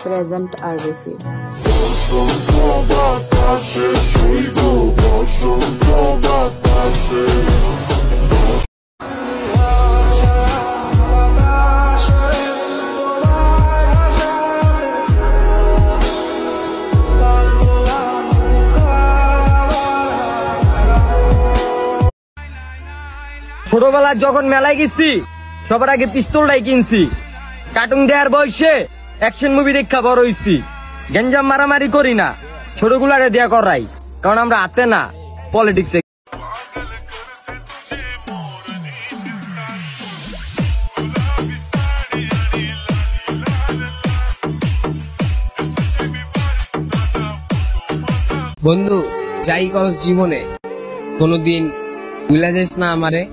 Present আর বেশি ছোটবেলা যখন মেলায় গেছি সবার আগে পিস্তলটাই কিনছি। কার্টুন দেওয়ার বয়সে অ্যাকশন মুভি দেখা বড় হইছি। গেঞ্জাম মারামারি করি না, ছোটগুলারে দেয়া করাই, কারণ আমরা হাতে না পলিটিক্সে। বন্ধু যাই করস জীবনে কোনোদিন ভুলা যাস না আমারে।